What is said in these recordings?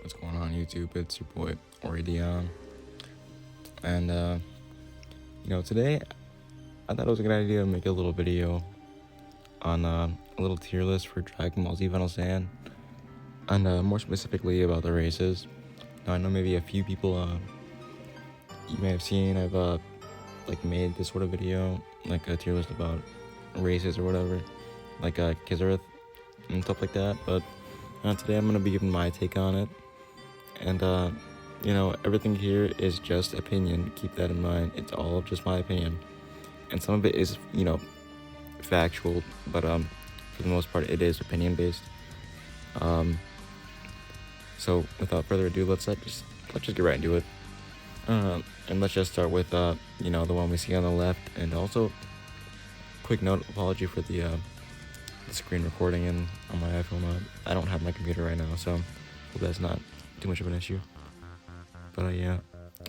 What's going on YouTube? It's your boy Oridion. And today I thought it was a good idea to make a little video on a little tier list for Dragon Ball Z Final Saiyan, and more specifically about the races. Now I know maybe a few people you may have seen I've made this sort of video, like a tier list about races or whatever, like Kizareth and stuff like that, but today I'm gonna be giving my take on it. And everything here is just opinion. Keep that in mind. It's all just my opinion, and some of it is factual, but for the most part it is opinion based. So without further ado, let's just get right into it. And let's just start with the one we see on the left. And also, quick note, apology for the screen recording and on my iPhone. I don't have my computer right now, so hope that's not too much of an issue. But yeah,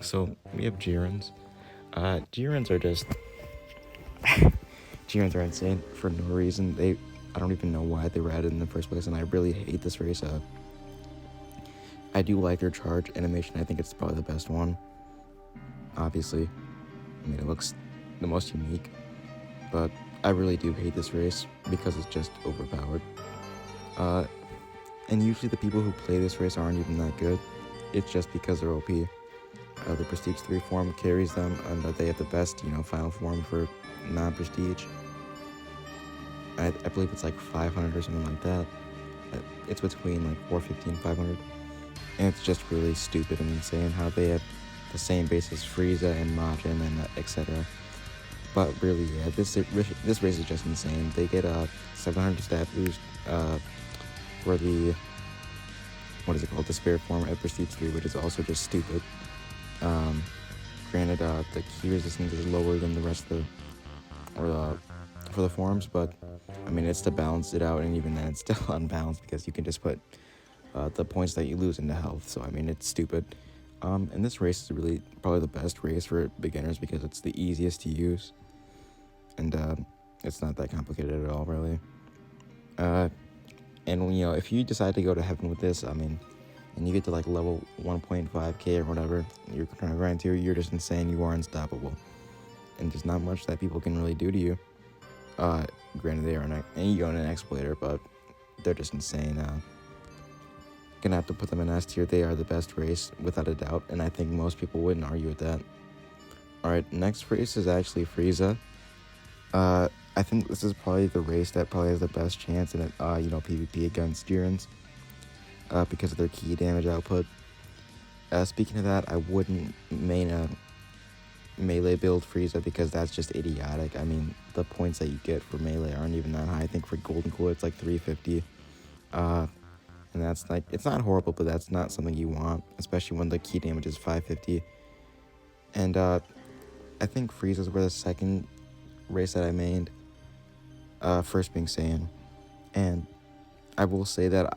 so we have Jirens. Jirens are just Jirens are insane for no reason. I don't even know why they were added in the first place, and I really hate this race. I do like their charge animation. I think it's probably the best one. Obviously, I mean, it looks the most unique, but I really do hate this race because it's just overpowered. And usually the people who play this race aren't even that good. It's just because they're OP. The Prestige 3 form carries them, and they have the best, final form for non-Prestige. I believe it's like 500 or something like that. It's between like 450 and 500. And it's just really stupid and insane how they have the same base as Frieza and Majin and etc. But really, yeah, this race is just insane. They get a 700 stat boost for the, the spirit form at Prestige 3, which is also just stupid. Granted, the key resistance is lower than the rest of for the forms, but I mean, it's to balance it out, and even then it's still unbalanced because you can just put the points that you lose into health. So I mean, it's stupid. And this race is really probably the best race for beginners because it's the easiest to use, and it's not that complicated at all, really. And if you decide to go to heaven with this, I mean, and you get to like level 1.5k or whatever you're trying to grind to, you're just insane. You are unstoppable, and there's not much that people can really do to you. Granted, they are an exploiter, but they're just insane. Gonna have to put them in S tier. They are the best race without a doubt, and I think most people wouldn't argue with that. Alright, next race is actually Frieza. I think this is probably the race that probably has the best chance in it, PvP against Jirens, because of their key damage output. Speaking of that, I wouldn't main a melee build Frieza because that's just idiotic. I mean, the points that you get for melee aren't even that high. I think for Golden Cooler it's like 350. And that's like, it's not horrible, but that's not something you want, especially when the key damage is 550. And I think Frieza's were the second race that I mained, first being Saiyan. And I will say that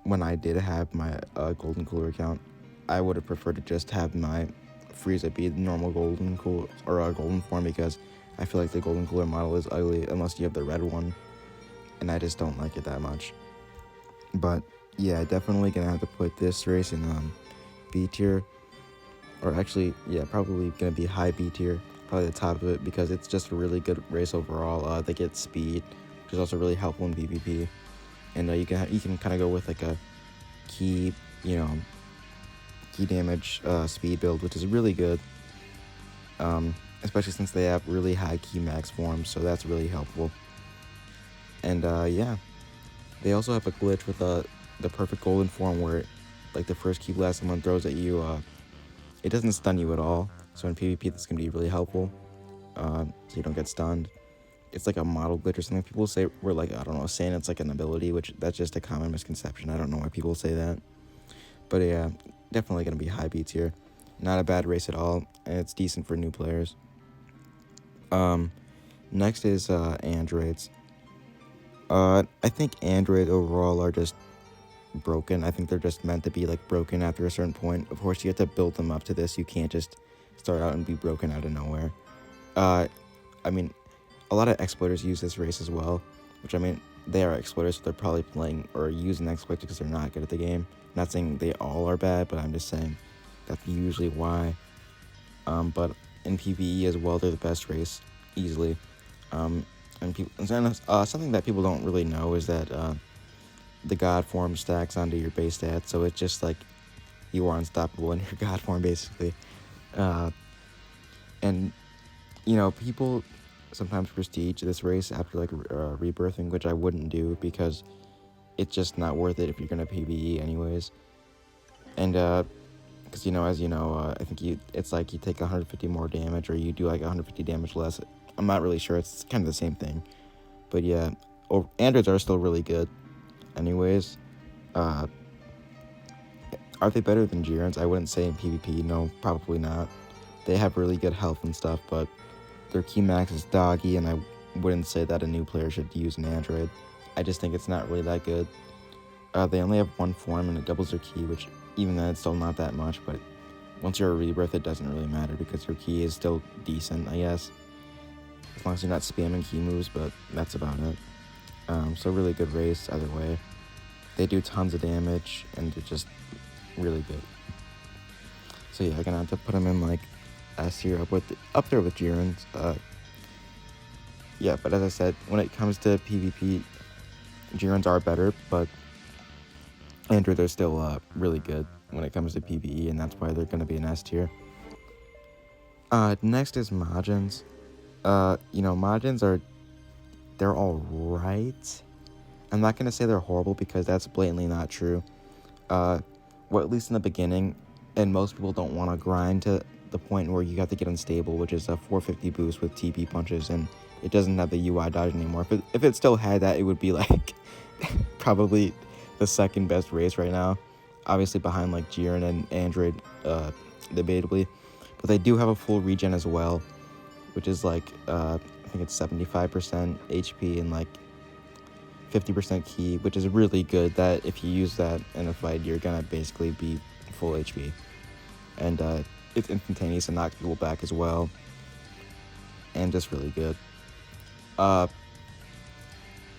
when I did have my Golden Cooler account, I would have preferred to just have my Frieza be the normal Golden Cooler or Golden form, because I feel like the Golden Cooler model is ugly unless you have the red one, and I just don't like it that much. But yeah, definitely gonna have to put this race in B tier, or actually, yeah, probably gonna be high B tier, probably the top of it, because it's just a really good race overall. They get speed, which is also really helpful in PvP, and you can kind of go with like a key damage speed build, which is really good, especially since they have really high key max forms, so that's really helpful. And yeah. They also have a glitch with the perfect golden form where, like, the first key blast someone throws at you, it doesn't stun you at all. So in PvP, this can be really helpful, so you don't get stunned. It's like a model glitch or something. People say we're like, I don't know, saying it's like an ability, which that's just a common misconception. I don't know why people say that. But yeah, definitely going to be high B tier. Not a bad race at all, and it's decent for new players. Next is androids. I think android overall are just broken. I think they're just meant to be like broken after a certain point. Of course, you have to build them up to this. You can't just start out and be broken out of nowhere. I mean, a lot of exploiters use this race as well, which, I mean, they are exploiters, so they're probably playing or using exploits because they're not good at the game. Not saying they all are bad, but I'm just saying that's usually why. But in PvE as well, they're the best race, easily. And people, something that people don't really know is that the God form stacks onto your base stats, so it's just like you are unstoppable in your God form, basically. And, you know, people sometimes prestige this race after, like, rebirthing, which I wouldn't do because it's just not worth it if you're going to PvE anyways. And, because, you know, as you know, I think it's like you take 150 more damage or you do, like, 150 damage less. I'm not really sure. It's kind of the same thing. But, yeah, androids are still really good anyways. Are they better than Jirens? I wouldn't say in PvP. No, probably not. They have really good health and stuff, but their key max is doggy, and I wouldn't say that a new player should use an android. I just think it's not really that good. They only have one form, and it doubles their key, which even then it's still not that much, but once you're a rebirth, it doesn't really matter because your key is still decent, I guess. As long as you're not spamming key moves, but that's about it. So really good race either way. They do tons of damage, and they're just really good. So yeah, I'm gonna have to put them in like S tier up there with Jiren's. Yeah, but as I said, when it comes to PvP, Jiren's are better, but androids are still really good when it comes to PvE, and that's why they're gonna be an S tier. Next is Majins. You know, Majins they're alright. I'm not gonna say they're horrible because that's blatantly not true. Well, at least in the beginning, and most people don't want to grind to the point where you have to get unstable, which is a 450 boost with TP punches, and it doesn't have the UI dodge anymore. If it still had that, it would be like probably the second best race right now, obviously behind like Jiren and Android, debatably. But they do have a full regen as well, which is like I think it's 75% HP and like 50% key, which is really good. That if you use that in a fight, you're gonna basically be full HP, and it's instantaneous and knocks people back as well, and just really good.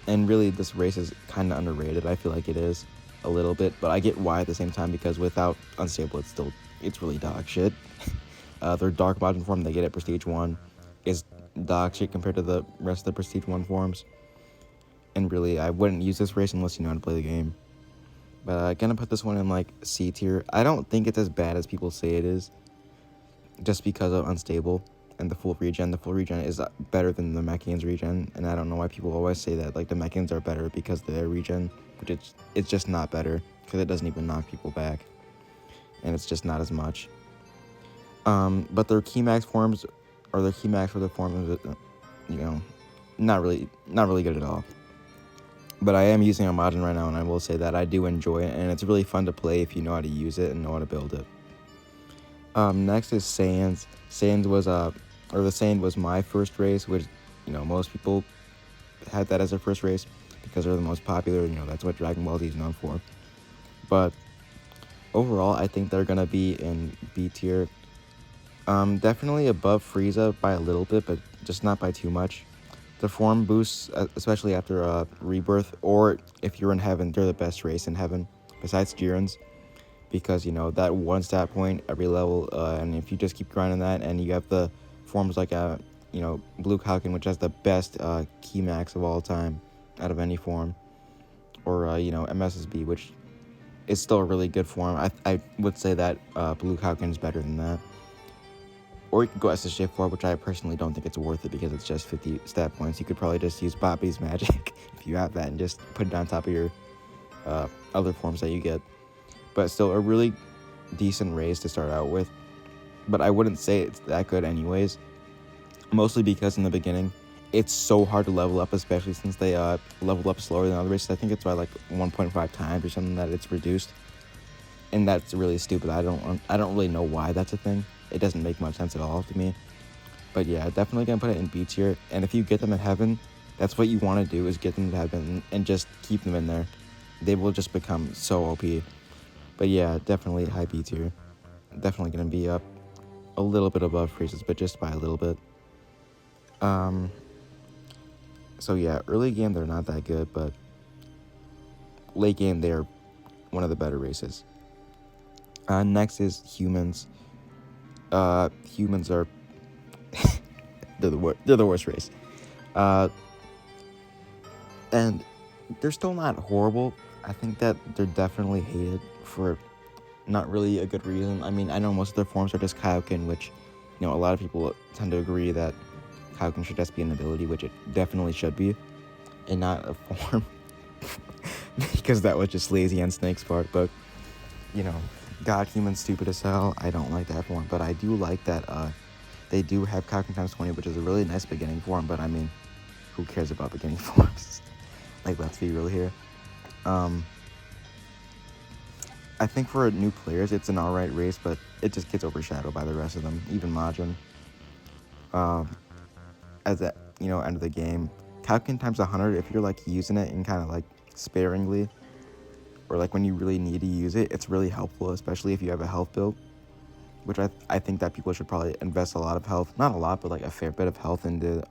And really, this race is kind of underrated. I feel like it is a little bit, but I get why at the same time, because without unstable, it's really dog shit. Their dark Majin form they get at Prestige 1 is dog shit compared to the rest of the Prestige 1 forms. And really, I wouldn't use this race unless you know how to play the game. But I'm gonna put this one in like C tier. I don't think it's as bad as people say it is, just because of unstable and the full regen. The full regen is better than the Namekian's regen, and I don't know why people always say that. Like the Namekians are better because of their regen, but it's just not better because it doesn't even knock people back, and it's just not as much. But their key max forms, or their key max for their forms, you know, not really good at all. But I am using a Majin right now, and I will say that I do enjoy it, and it's really fun to play if you know how to use it and know how to build it. Next is Saiyans. The Saiyan was my first race, which, you know, most people had that as their first race because they're the most popular, you know, that's what Dragon Ball Z is known for. But overall, I think they're gonna be in B tier. Definitely above Frieza by a little bit, but just not by too much. The form boosts, especially after rebirth, or if you're in heaven, they're the best race in heaven, besides Jiren's, because, you know, that one stat point every level, and if you just keep grinding that, and you have the forms like, you know, Blue Falcon, which has the best key max of all time out of any form, or, you know, MSSB, which is still a really good form. I would say that Blue Falcon is better than that. Or you could go SSJ4, which I personally don't think it's worth it because it's just 50 stat points. You could probably just use Bobby's magic if you have that and just put it on top of your other forms that you get. But still, a really decent race to start out with. But I wouldn't say it's that good anyways. Mostly because in the beginning, it's so hard to level up, especially since they level up slower than other races. I think it's by like 1.5 times or something that it's reduced. And that's really stupid. I don't really know why that's a thing. It doesn't make much sense at all to me. But yeah, definitely gonna put it in B tier. And if you get them in heaven, that's what you want to do, is get them to heaven and just keep them in there. They will just become so OP. But yeah, definitely high B tier. Definitely gonna be up a little bit above Frieza's, but just by a little bit. So yeah, early game they're not that good, but late game they're one of the better races. Next is humans. Humans are they're the worst race. And they're still not horrible. I think that they're definitely hated for not really a good reason. I mean, I know most of their forms are just Kaioken, which, a lot of people tend to agree that Kaioken should just be an ability, which it definitely should be, and not a form, because that was just lazy on Snake's part. But, God Human's stupid as hell. I don't like that form, but I do like that they do have Kaioken times 20, which is a really nice beginning form, but I mean, who cares about beginning forms? Like, let's be real here. I think for new players, it's an alright race, but it just gets overshadowed by the rest of them, even Majin. As at, end of the game, Kaioken times 100, if you're, like, using it and kind of, like, sparingly, or, like, when you really need to use it, it's really helpful, especially if you have a health build, which I think that people should probably invest a lot of health, not a lot, but, like, a fair bit of health into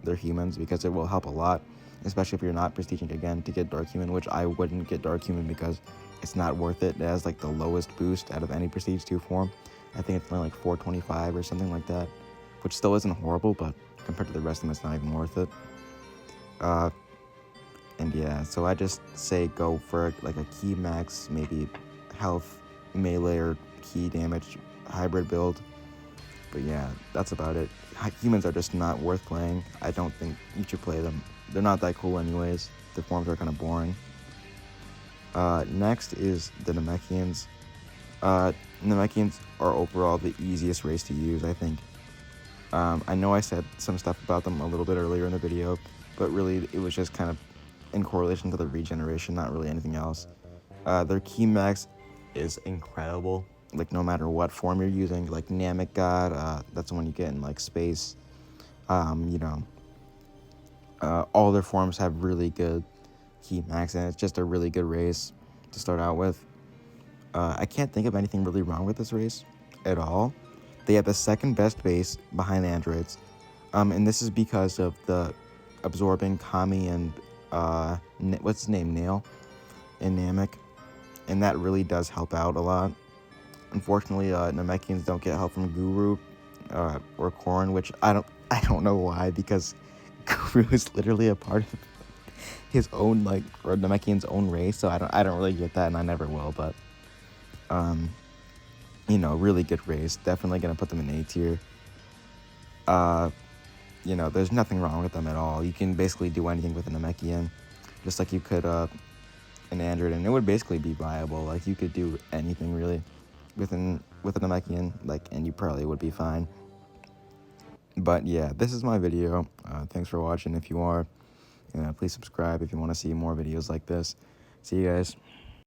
their humans, because it will help a lot, especially if you're not prestiging again to get Dark Human, which I wouldn't get Dark Human because it's not worth it. It has like the lowest boost out of any Prestige 2 form. I think it's only like 425 or something like that, which still isn't horrible, but compared to the rest of them, it's not even worth it. And yeah, so I just say go for like a key max, maybe health, melee, or key damage hybrid build. But yeah, that's about it. Humans are just not worth playing. I don't think you should play them. They're not that cool anyways. The forms are kind of boring. Next is the Namekians. Namekians are overall the easiest race to use, I think. I know I said some stuff about them a little bit earlier in the video, but really it was just kind of in correlation to the regeneration, not really anything else. Their key max is incredible, like no matter what form you're using, like Namek God, that's the one you get in like space. All their forms have really good key max, and it's just a really good race to start out with. I can't think of anything really wrong with this race at all. They have the second best base behind androids, and this is because of the absorbing Kami and what's his name, Nail, and Namek, and that really does help out a lot. Unfortunately, Namekians don't get help from Guru or Korn, which I don't know why, because Guru is literally a part of his own, like, or Namekian's own race, so I don't really get that, and I never will. But really good race. Definitely gonna put them in A tier. There's nothing wrong with them at all. You can basically do anything with a Namekian, just like you could an android, and it would basically be viable. Like, you could do anything really with a Namekian, like, and you probably would be fine. But yeah, this is my video. Thanks for watching. If you are, please subscribe if you want to see more videos like this. See you guys.